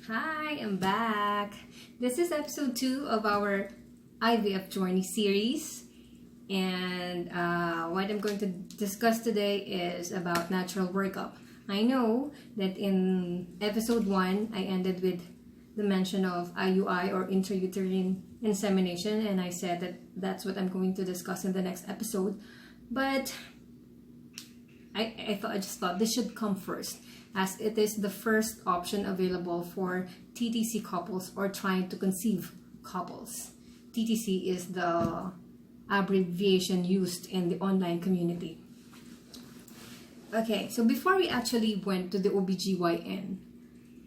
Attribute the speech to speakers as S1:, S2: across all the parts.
S1: Hi, I'm back. This is episode 2 of our IVF journey series. And what I'm going to discuss today is about natural workup. I know that in episode 1, I ended with the mention of IUI or intrauterine insemination, and I said that that's what I'm going to discuss in the next episode. But I just thought this should come first, as it is the first option available for TTC couples or trying to conceive couples. TTC is the abbreviation used in the online community. Okay, so before we actually went to the OBGYN,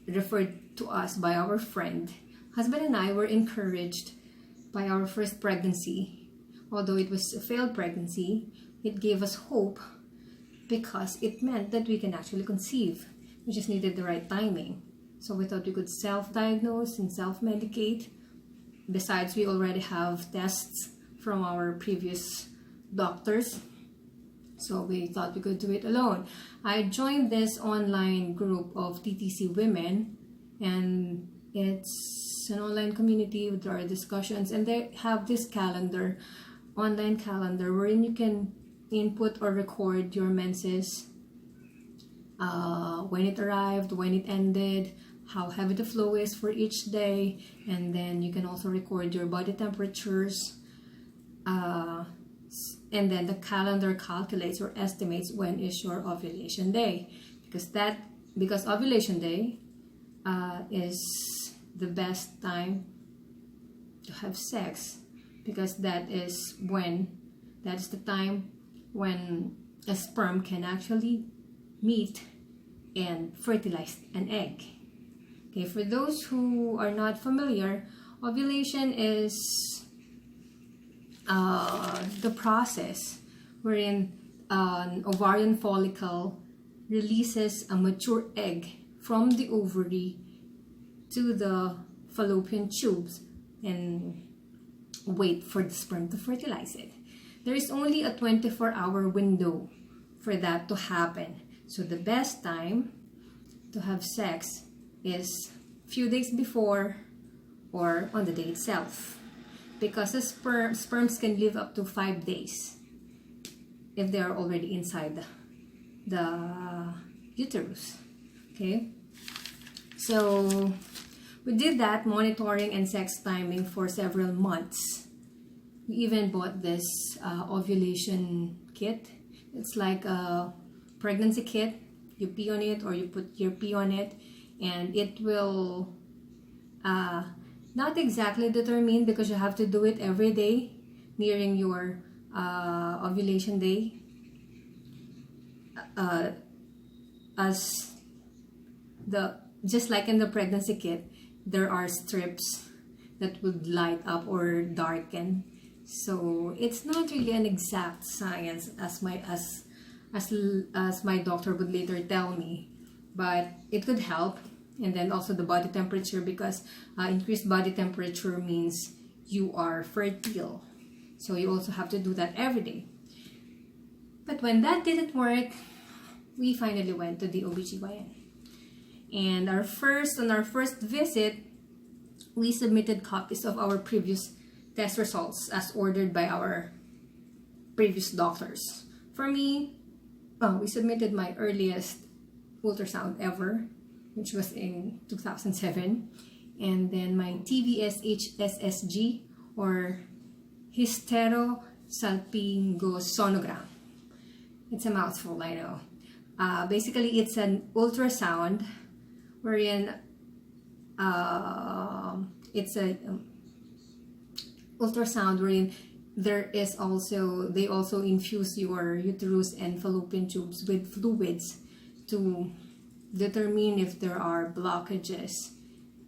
S1: referred to us by our friend, husband and I were encouraged by our first pregnancy. Although it was a failed pregnancy, it gave us hope because it meant that we can actually conceive. We just needed the right timing. So we thought we could self-diagnose and self-medicate. Besides, we already have tests from our previous doctors. So we thought we could do it alone. I joined this online group of TTC women, and it's an online community with our discussions, and they have this calendar, online calendar, wherein you can input or record your menses, when it arrived, when it ended, how heavy the flow is for each day, and then you can also record your body temperatures, and then the calendar calculates or estimates when is your ovulation day, because ovulation day is the best time to have sex, because that is the time when a sperm can actually meet and fertilize an egg. Okay, for those who are not familiar, ovulation is the process wherein an ovarian follicle releases a mature egg from the ovary to the fallopian tubes and wait for the sperm to fertilize it. There is only a 24-hour window for that to happen. So the best time to have sex is a few days before or on the day itself, because the sperms can live up to 5 days if they are already inside the uterus. Okay, so we did that monitoring and sex timing for several months. We even bought this ovulation kit. It's like a pregnancy kit. You pee on it, or you put your pee on it, and it will not exactly determine, because you have to do it every day nearing your ovulation day. Just like in the pregnancy kit, there are strips that would light up or darken. So it's not really an exact science, as my doctor would later tell me, but it could help. And then also the body temperature, because increased body temperature means you are fertile. So you also have to do that every day. But when that didn't work, we finally went to the OBGYN. And on our first visit, we submitted copies of our previous test results as ordered by our previous doctors. For me, we submitted my earliest ultrasound ever, which was in 2007, and then my TVSH-SSG, or hysterosalpingosonogram. It's a mouthful, I know. Basically, it's an ultrasound wherein they also infuse your uterus and fallopian tubes with fluids to determine if there are blockages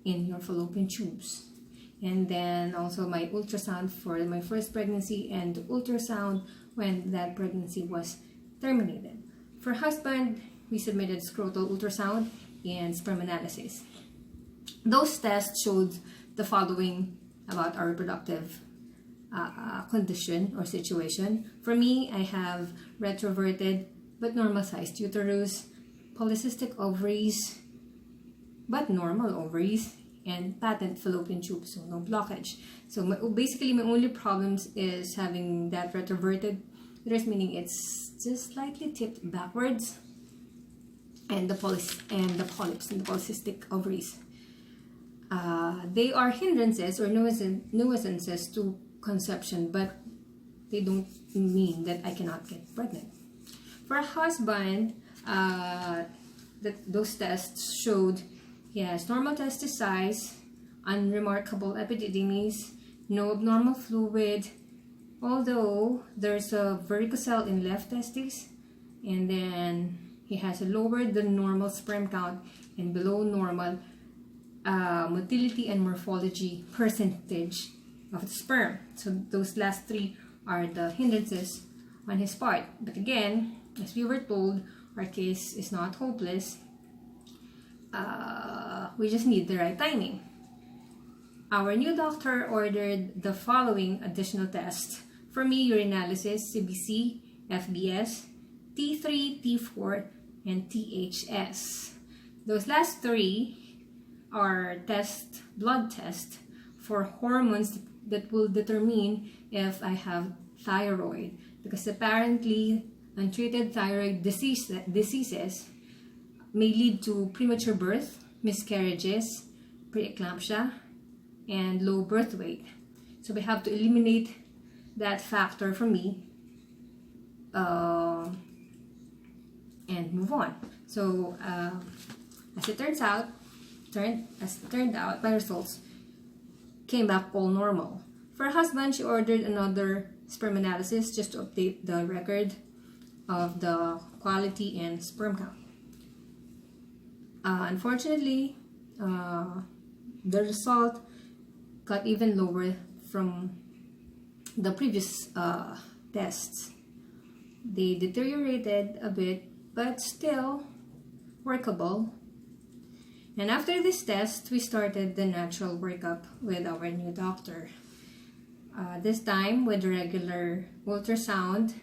S1: in your fallopian tubes. And then also my ultrasound for my first pregnancy, and ultrasound when that pregnancy was terminated. For husband, we submitted scrotal ultrasound and sperm analysis. Those tests showed the following about our reproductive condition or situation. For me, I have retroverted but normal-sized uterus, polycystic ovaries, but normal ovaries and patent fallopian tube, so no blockage. So basically my only problems is having that retroverted uterus, meaning it's just slightly tipped backwards, and the polyps and the polycystic ovaries. They are hindrances or nuisances to conception, but they don't mean that I cannot get pregnant. For a husband, those tests showed he has normal testis size, unremarkable epididymis, no abnormal fluid, although there's a varicocele in left testis, and then he has a lower than normal sperm count and below normal motility and morphology percentage of the sperm. So those last three are the hindrances on his part. But again, as we were told, our case is not hopeless. We just need the right timing. Our new doctor ordered the following additional tests. For me, urinalysis, CBC, FBS, T3, T4, and THS. Those last three are blood tests for hormones that will determine if I have thyroid, because apparently untreated thyroid diseases may lead to premature birth, miscarriages, preeclampsia, and low birth weight. So we have to eliminate that factor for me and move on. So as it turned out, my results came back all normal. For her husband, she ordered another sperm analysis just to update the record of the quality and sperm count. Unfortunately, the result got even lower from the previous tests. They deteriorated a bit, but still workable. And after this test, we started the natural workup with our new doctor. This time, with regular ultrasound,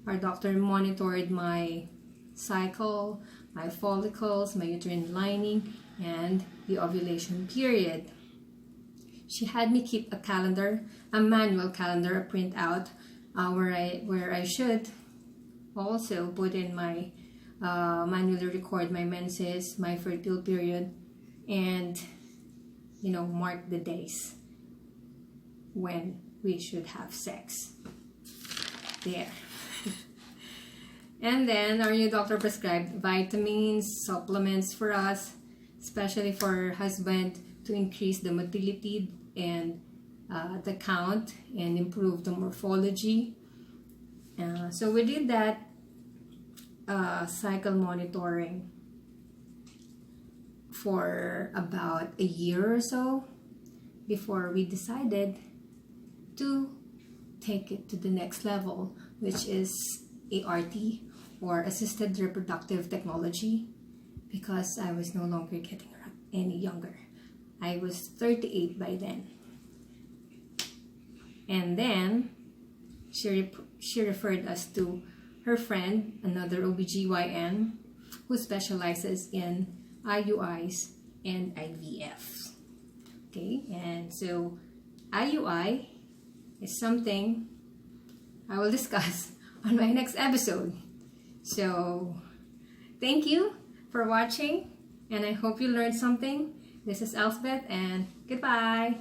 S1: our doctor monitored my cycle, my follicles, my uterine lining, and the ovulation period. She had me keep a calendar, a manual calendar, a printout, where I should also put in my manually record my menses, my fertile period, and mark the days when we should have sex. There. And then our new doctor prescribed vitamins, supplements for us, especially for her husband, to increase the motility and the count and improve the morphology. So we did that cycle monitoring for about a year or so before we decided to take it to the next level, which is ART, or assisted reproductive technology, because I was no longer getting any younger. I was 38 by then. And then she referred us to her friend, another OBGYN, who specializes in IUIs and IVF. Okay, and so IUI is something I will discuss on my next episode. So thank you for watching, and I hope you learned something. This is L.S.E, and goodbye.